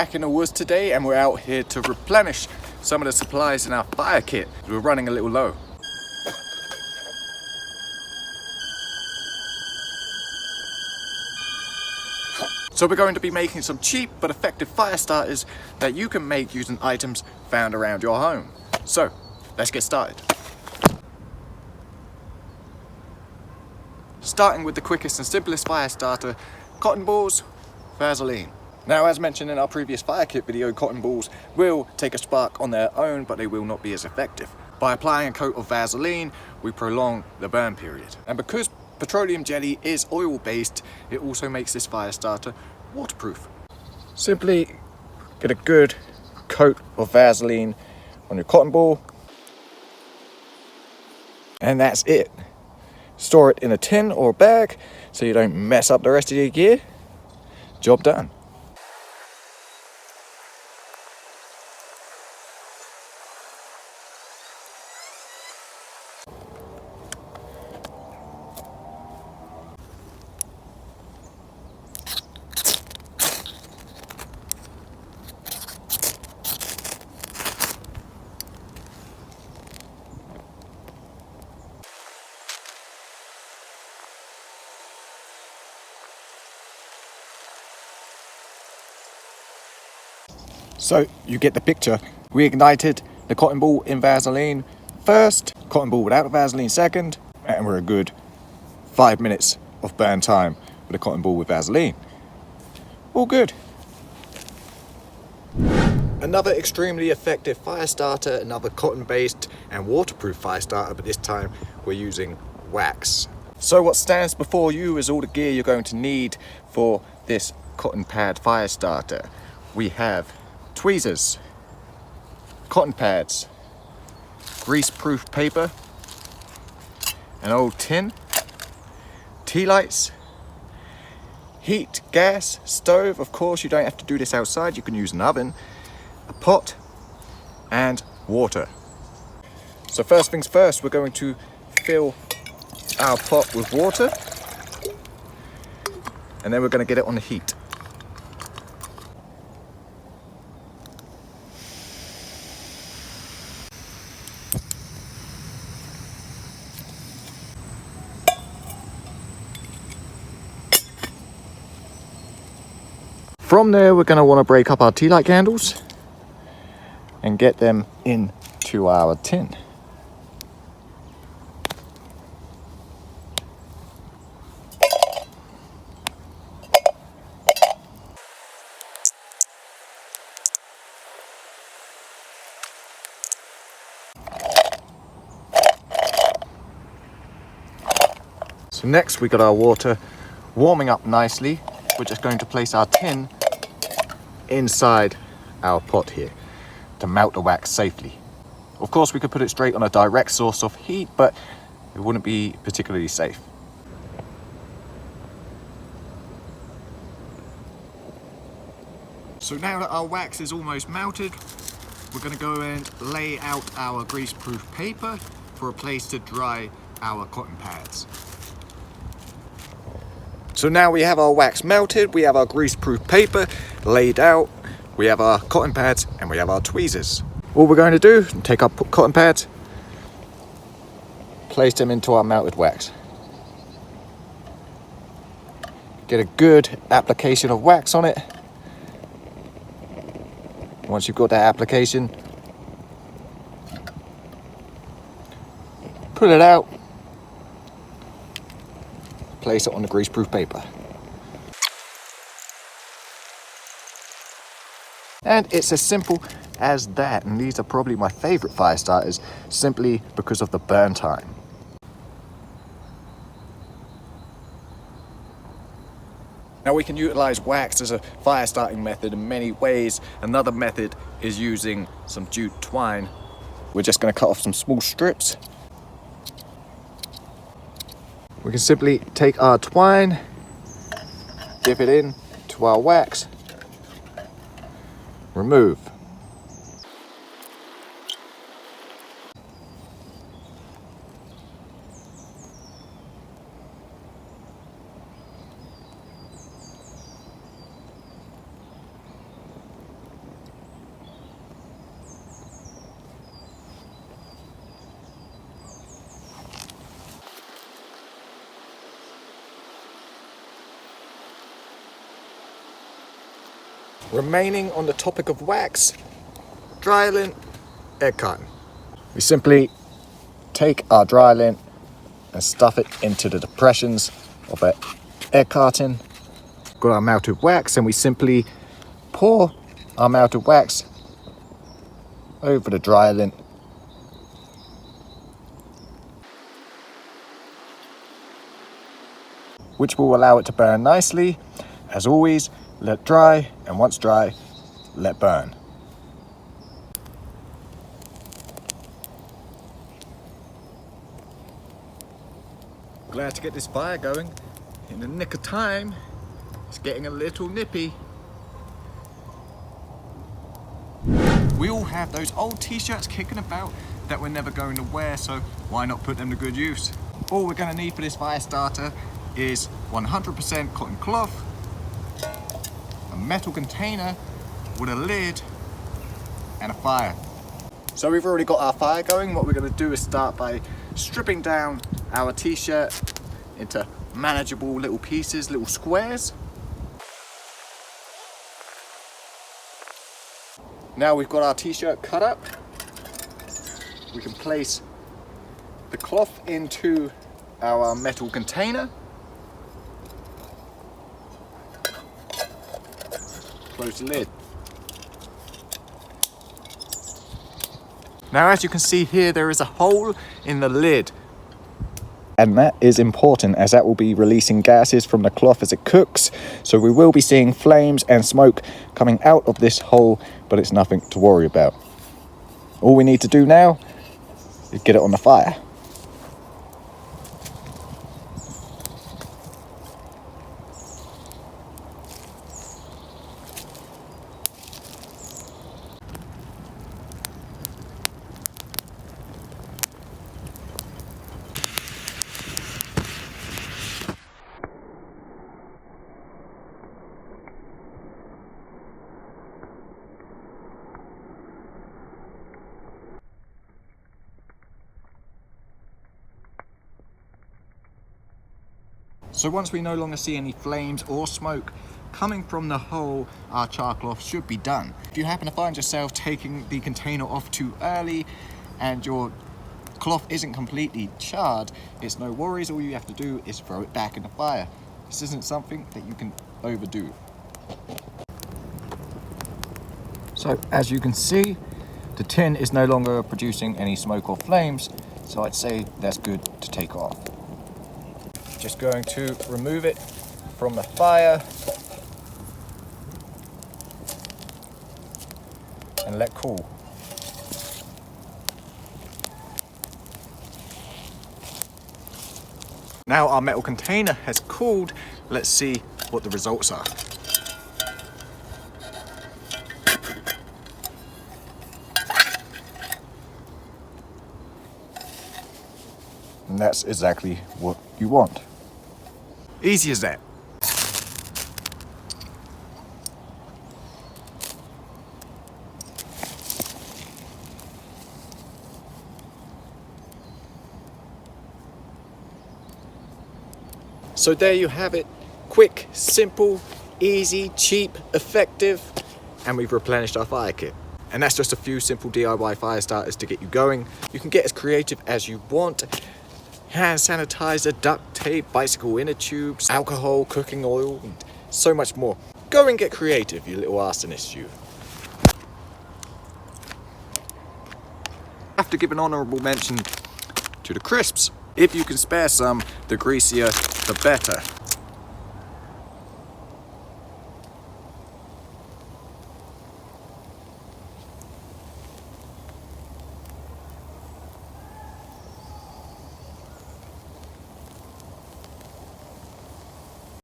back in the woods today and we're out here to replenish some of the supplies in our fire kit. We're running a little low. So we're going to be making some cheap but effective fire starters that you can make using items found around your home. So let's get started. Starting with the quickest and simplest fire starter, cotton balls, Vaseline. Now, as mentioned in our previous fire kit video, cotton balls will take a spark on their own, but they will not be as effective. By applying a coat of Vaseline, we prolong the burn period. And because petroleum jelly is oil-based, it also makes this fire starter waterproof. Simply get a good coat of Vaseline on your cotton ball, and that's it. Store it in a tin or a bag so you don't mess up the rest of your gear. Job done. So you get the picture. We ignited the cotton ball in Vaseline first, cotton ball without the Vaseline second, and we're a good 5 minutes of burn time with a cotton ball with Vaseline. All good. Another extremely effective fire starter, another cotton-based and waterproof fire starter, but this time we're using wax. So what stands before you is all the gear you're going to need for this cotton pad fire starter. We have tweezers, cotton pads, grease-proof paper, an old tin, tea lights, heat, gas, stove. Of course, you don't have to do this outside. You can use an oven, a pot, and water. So first things first, we're going to fill our pot with water, and then we're going to get it on the heat. From there, we're going to want to break up our tea light candles and get them into our tin. So next we got our water warming up nicely. We're just going to place our tin inside our pot here to melt the wax safely. Of course, we could put it straight on a direct source of heat, but it wouldn't be particularly safe. So now that our wax is almost melted, we're going to go and lay out our grease-proof paper for a place to dry our cotton pads. So now we have our wax melted, we have our grease-proof paper laid out, we have our cotton pads, and we have our tweezers. All we're going to do, take our cotton pads, place them into our melted wax. Get a good application of wax on it. Once you've got that application, pull it out, place it on the grease-proof paper. And it's as simple as that, and these are probably my favorite fire starters simply because of the burn time. Now we can utilize wax as a fire starting method in many ways. Another method is using some jute twine. We're just going to cut off some small strips. We can simply take our twine, dip it in to our wax, remove. Remaining on the topic of wax, dry lint, egg carton. We simply take our dry lint and stuff it into the depressions of our egg carton. Got our melted wax, and we simply pour our melted wax over the dry lint. Which will allow it to burn nicely. As always, let dry, and once dry, let burn. Glad to get this fire going in the nick of time. It's getting a little nippy. We all have those old t-shirts kicking about that we're never going to wear, so why not put them to good use? All we're going to need for this fire starter is 100% cotton cloth, a metal container with a lid, and a fire. So we've already got our fire going. What we're going to do is start by stripping down our t-shirt into manageable little pieces, little squares. Now we've got our t-shirt cut up, we can place the cloth into our metal container. Close the lid. Now, as you can see here, there is a hole in the lid. And that is important, as that will be releasing gases from the cloth as it cooks. So we will be seeing flames and smoke coming out of this hole, but it's nothing to worry about. All we need to do now is get it on the fire. So once we no longer see any flames or smoke coming from the hole, our char cloth should be done. If you happen to find yourself taking the container off too early and your cloth isn't completely charred, it's no worries. All you have to do is throw it back in the fire. This isn't something that you can overdo. So as you can see, the tin is no longer producing any smoke or flames, so I'd say that's good to take off. Just going to remove it from the fire and let cool. Now our metal container has cooled. Let's see what the results are. And that's exactly what you want. Easy as that. So there you have it. Quick, simple, easy, cheap, effective, and we've replenished our fire kit. And that's just a few simple DIY fire starters to get you going. You can get as creative as you want. Hand sanitizer, duct tape, bicycle inner tubes, alcohol, cooking oil, and so much more. Go and get creative, you little arsonist, you. I have to give an honourable mention to the crisps. If you can spare some, the greasier, the better.